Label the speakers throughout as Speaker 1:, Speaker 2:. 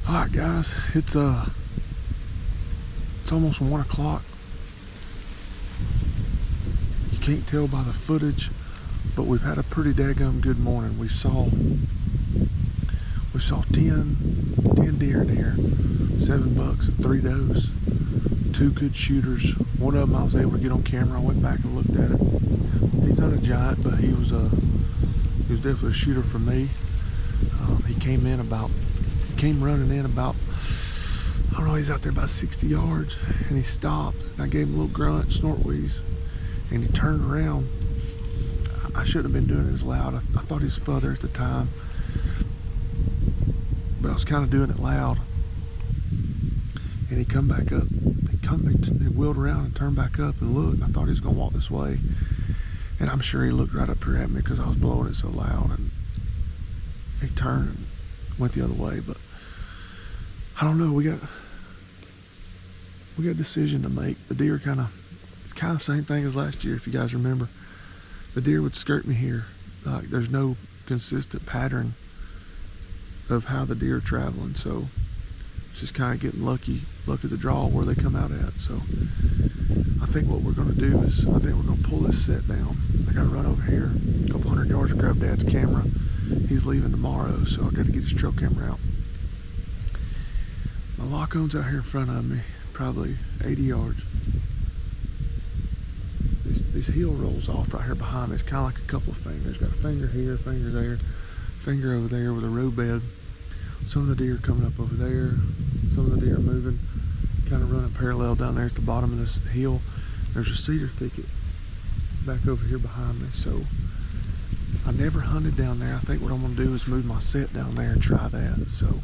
Speaker 1: All right, guys, it's almost 1 o'clock. You can't tell by the footage, but we've had a pretty daggum good morning. We saw 10 deer in here, 7 bucks and 3 does, 2 good shooters. One of them I was able to get on camera. I went back and looked at it. He's not a giant, but he was definitely a shooter for me. He came running in about, I don't know, he's out there about 60 yards, and he stopped. And I gave him a little grunt, snort wheeze, and he turned around. I shouldn't have been doing it as loud. I thought he was further at the time, but I was kind of doing it loud. And he come back up. He wheeled around and turned back up and looked. And I thought he was going to walk this way. And I'm sure he looked right up here at me because I was blowing it so loud. And he turned and went the other way. But I don't know. We got a decision to make. The deer it's kind of the same thing as last year, if you guys remember. The deer would skirt me here. Like, there's no consistent pattern of how the deer are traveling. So it's just kind of getting lucky of the draw where they come out at. So I think what we're going to do is, I think we're going to pull this set down. I got to run over here a couple hundred yards to grab Dad's camera. He's leaving tomorrow, so I got to get his trail camera out. My lock-on's out here in front of me, probably 80 yards. These heel rolls off right here behind me. It's kind of like a couple of fingers. Got a finger here, finger there, finger over there with a row bed. Some of the deer coming up over there. Some of the deer moving, kind of running parallel down there at the bottom of this hill. There's a cedar thicket back over here behind me. So I never hunted down there. I think what I'm gonna do is move my set down there and try that. So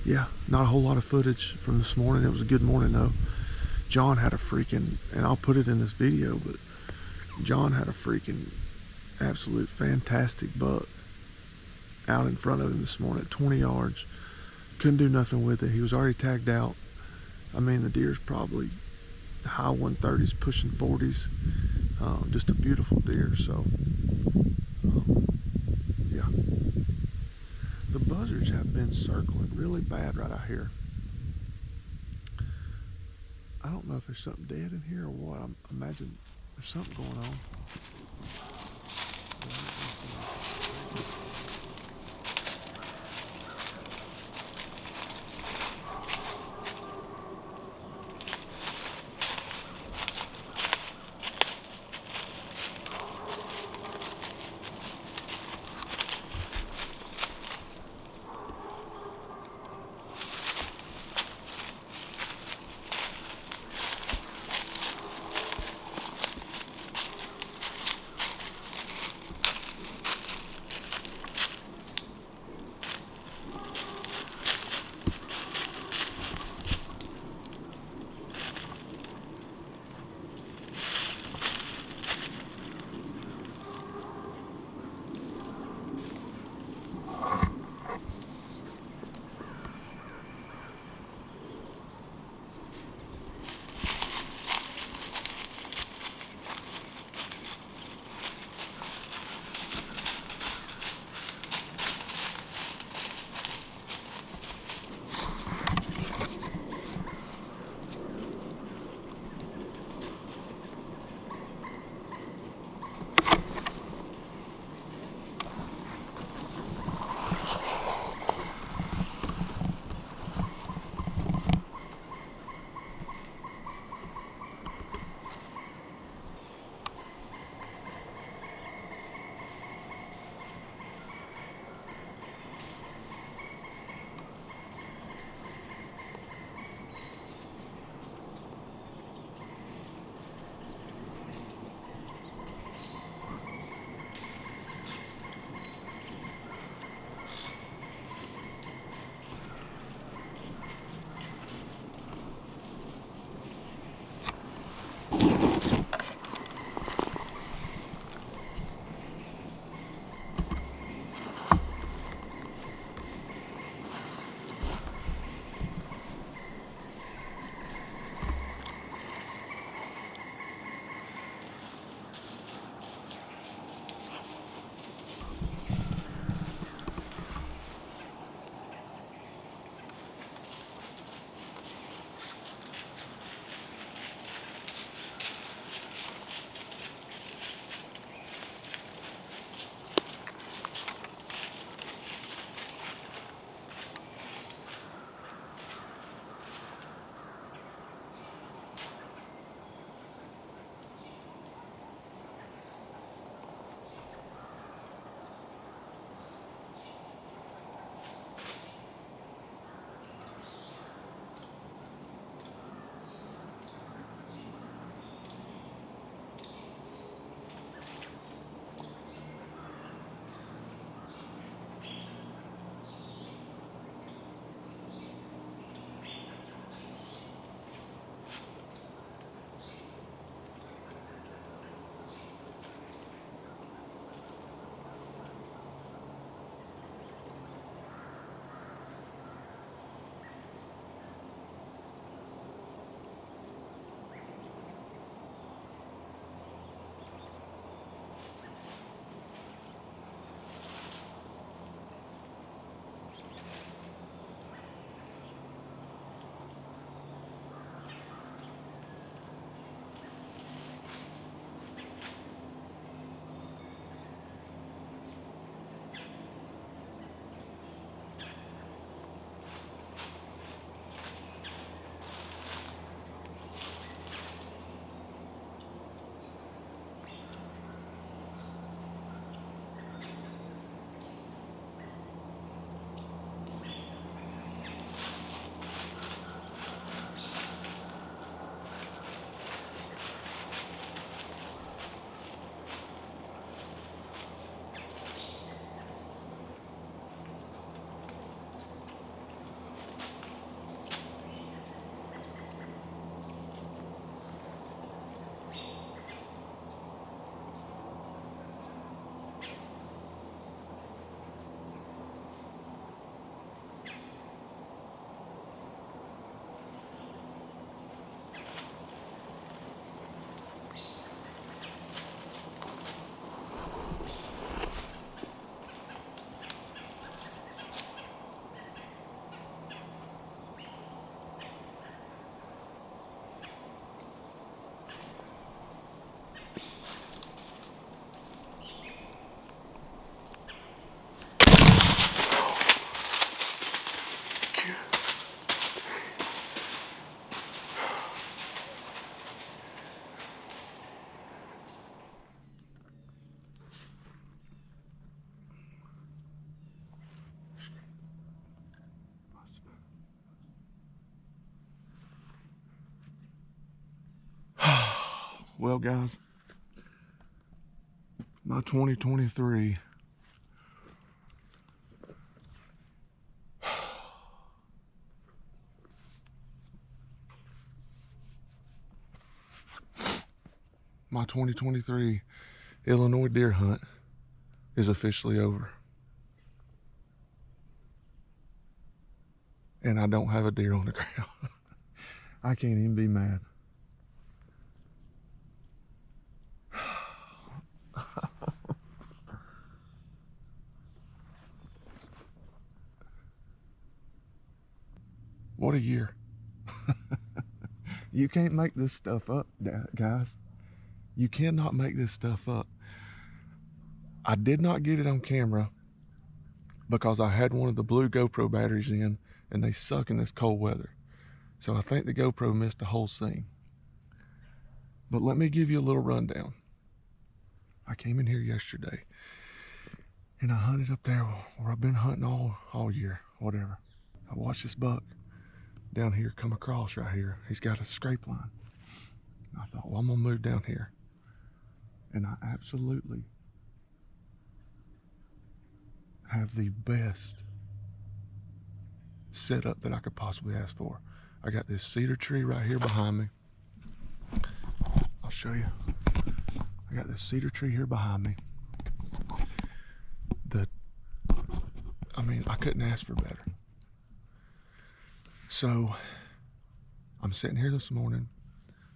Speaker 1: yeah, not a whole lot of footage from this morning. It was a good morning though. John had a freaking, and I'll put it in this video, but John had a freaking absolute fantastic buck out in front of him this morning at 20 yards. Couldn't do nothing with it. He was already tagged out. I mean, the deer's probably high 130s, pushing 40s. Just a beautiful deer. So yeah, the buzzards have been circling really bad right out here. I don't know if there's something dead in here or what. I imagine there's something going on. Well, guys, my 2023 my 2023 Illinois deer hunt is officially over. And I don't have a deer on the ground. I can't even be mad. What a year. You can't make this stuff up, guys. You cannot make this stuff up. I did not get it on camera because I had one of the blue GoPro batteries in, and they suck in this cold weather. So I think the GoPro missed the whole scene. But let me give you a little rundown. I came in here yesterday and I hunted up there where I've been hunting all year, whatever. I watched this buck down here come across right here. He's got a scrape line. I thought, well, I'm gonna move down here. And I absolutely have the best setup that I could possibly ask for. I got this cedar tree right here behind me. I'll show you. I got this cedar tree here behind me. I mean, I couldn't ask for better. So I'm sitting here this morning.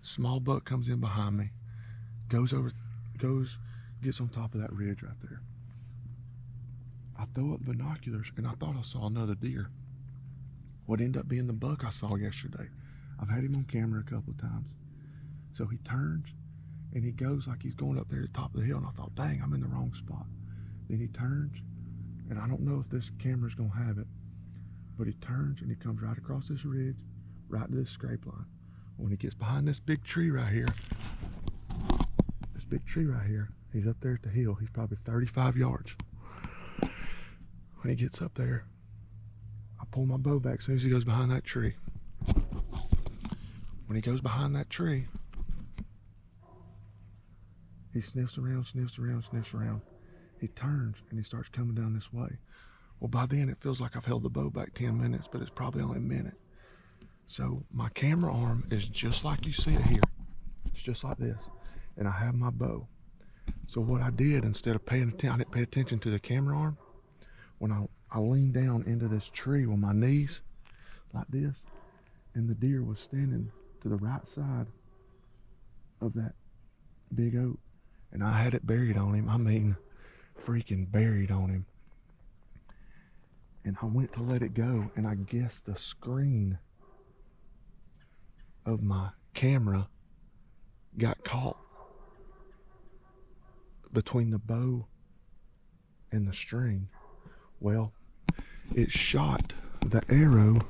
Speaker 1: Small buck comes in behind me, gets on top of that ridge right there. I throw up the binoculars and I thought I saw another deer. What ended up being the buck I saw yesterday. I've had him on camera a couple of times. So he turns and he goes like he's going up there to the top of the hill, and I thought, dang, I'm in the wrong spot. Then he turns, and I don't know if this camera's gonna have it, but he turns and he comes right across this ridge, right to this scrape line. When he gets behind this big tree right here, he's up there at the hill. He's probably 35 yards. When he gets up there, I pull my bow back as soon as he goes behind that tree. When he goes behind that tree, he sniffs around. He turns and he starts coming down this way. Well, by then it feels like I've held the bow back 10 minutes, but it's probably only a minute. So my camera arm is just like you see it here. It's just like this. And I have my bow. So what I did, instead of paying attention, I didn't pay attention to the camera arm. When I leaned down into this tree with my knees like this, and the deer was standing to the right side of that big oak, and I had it buried on him. I mean, freaking buried on him. And I went to let it go, and I guess the screen of my camera got caught between the bow and the string. Well, it shot the arrow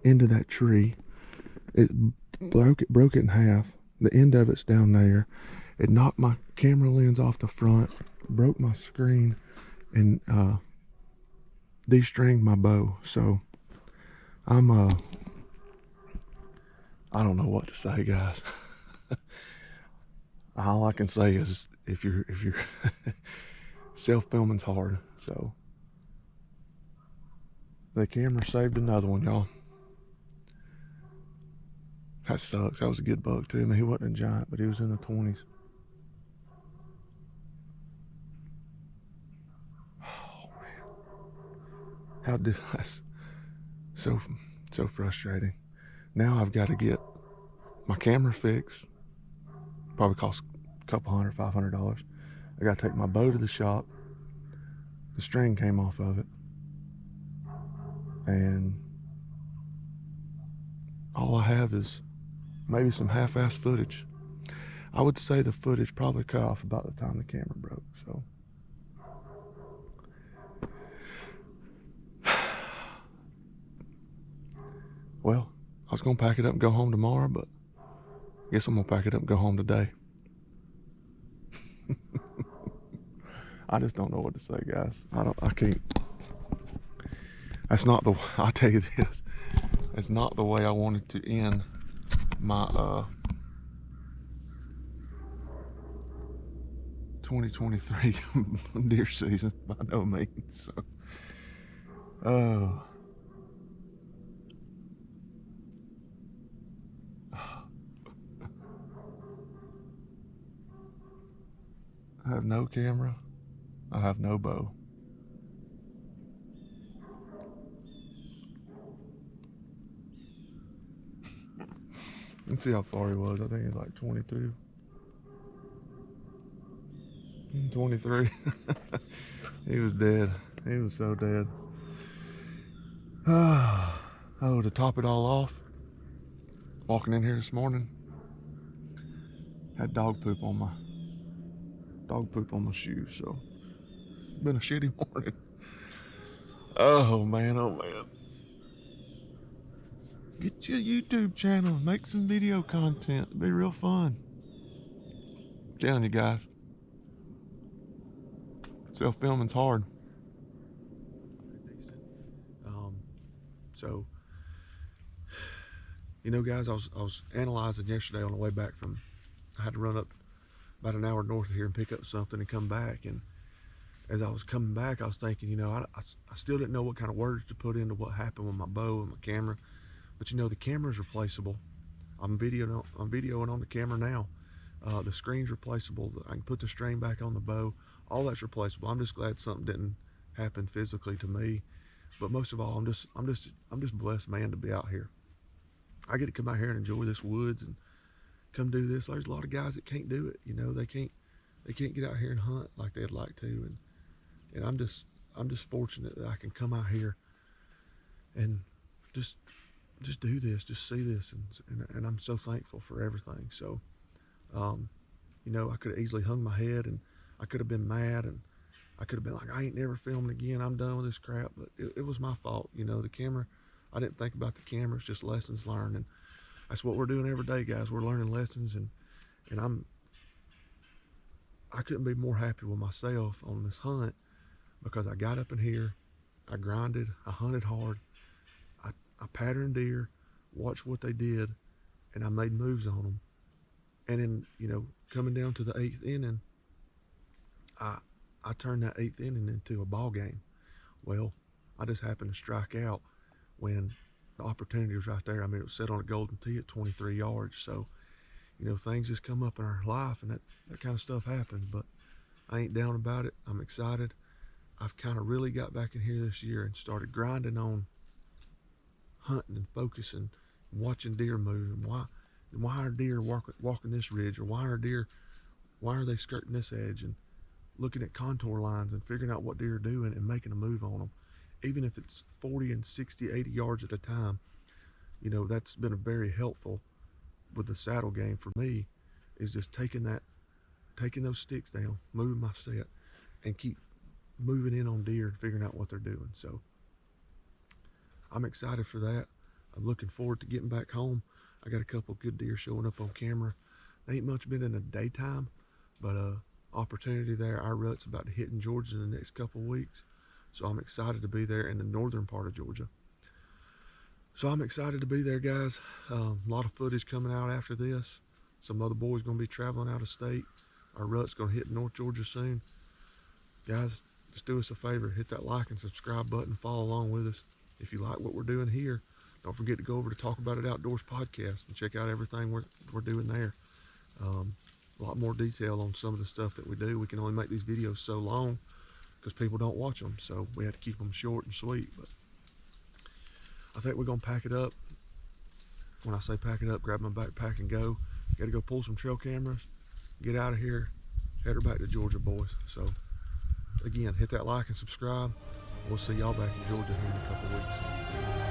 Speaker 1: into that tree. It broke it in half. The end of it's down there. It knocked my camera lens off the front, broke my screen, and de-stringed my bow. So I don't know what to say, guys. All I can say is if you're self-filming's hard. So the camera saved another one, y'all. That sucks. That was a good buck too. I mean, he wasn't a giant, but he was in the 20s. Oh man, how did that's so frustrating. Now I've got to get my camera fixed. Probably cost a couple $100, $500. I got to take my bow to the shop. The string came off of it, and all I have is maybe some half-assed footage. I would say the footage probably cut off about the time the camera broke. So well, I was gonna pack it up and go home tomorrow, but I guess I'm gonna pack it up and go home today. I just don't know what to say, guys. I can't. That's not the, I'll tell you this, it's not the way I wanted to end my 2023 deer season by no means. So, oh. I have no camera. I have no bow. Let's see how far he was. I think he's like 22. 23. He was dead. He was so dead. Oh, to top it all off, walking in here this morning, had dog poop on my shoes, so it's been a shitty morning. Oh man, oh man. Get your YouTube channel, make some video content. It'll be real fun. I'm telling you guys. Self-filming's hard. So, you know, guys, I was analyzing yesterday on the way back from. I had to run up about an hour north of here and pick up something and come back. And as I was coming back, I was thinking, you know, I still didn't know what kind of words to put into what happened with my bow and my camera. But you know, the camera's replaceable. I'm videoing on the camera now. The screen's replaceable. I can put the string back on the bow. All that's replaceable. I'm just glad something didn't happen physically to me. But most of all, I'm just blessed, man, to be out here. I get to come out here and enjoy this woods and come do this. There's a lot of guys that can't do it. You know, they can't get out here and hunt like they'd like to. And I'm just fortunate that I can come out here and just do this, just see this, and I'm so thankful for everything. So, you know, I could have easily hung my head and I could have been mad and I could have been like, I ain't never filming again. I'm done with this crap. But it was my fault. You know, the camera, I didn't think about the camera. It's just lessons learned. And that's what we're doing every day, guys. We're learning lessons. And I couldn't be more happy with myself on this hunt because I got up in here, I grinded, I hunted hard, I patterned deer, watched what they did, and I made moves on them. And then, you know, coming down to the 8th inning, I turned that 8th inning into a ball game. Well, I just happened to strike out when the opportunity was right there. I mean, it was set on a golden tee at 23 yards. So, you know, things just come up in our life, and that kind of stuff happens. But I ain't down about it. I'm excited. I've kind of really got back in here this year and started grinding on hunting and focusing and watching deer move, and why are deer walking this ridge, or why are they skirting this edge, and looking at contour lines and figuring out what deer are doing and making a move on them, even if it's 40 and 60, 80 yards at a time. You know, that's been a very helpful with the saddle game for me, is just taking those sticks down, moving my set, and keep moving in on deer and figuring out what they're doing. So I'm excited for that. I'm looking forward to getting back home. I got a couple good deer showing up on camera. They ain't much been in the daytime, but opportunity there. Our rut's about to hit in Georgia in the next couple of weeks, so I'm excited to be there in the northern part of Georgia. So I'm excited to be there, guys. A lot of footage coming out after this. Some other boys gonna be traveling out of state. Our rut's gonna hit North Georgia soon. Guys, just do us a favor, hit that like and subscribe button, follow along with us. If you like what we're doing here, don't forget to go over to Talk About It Outdoors podcast and check out everything we're doing there. A lot more detail on some of the stuff that we do. We can only make these videos so long because people don't watch them, so we have to keep them short and sweet. But I think we're gonna pack it up. When I say pack it up, grab my backpack and go. Got to go pull some trail cameras, get out of here, head her back to Georgia, boys. So again, hit that like and subscribe. We'll see y'all back in Georgia here in a couple of weeks.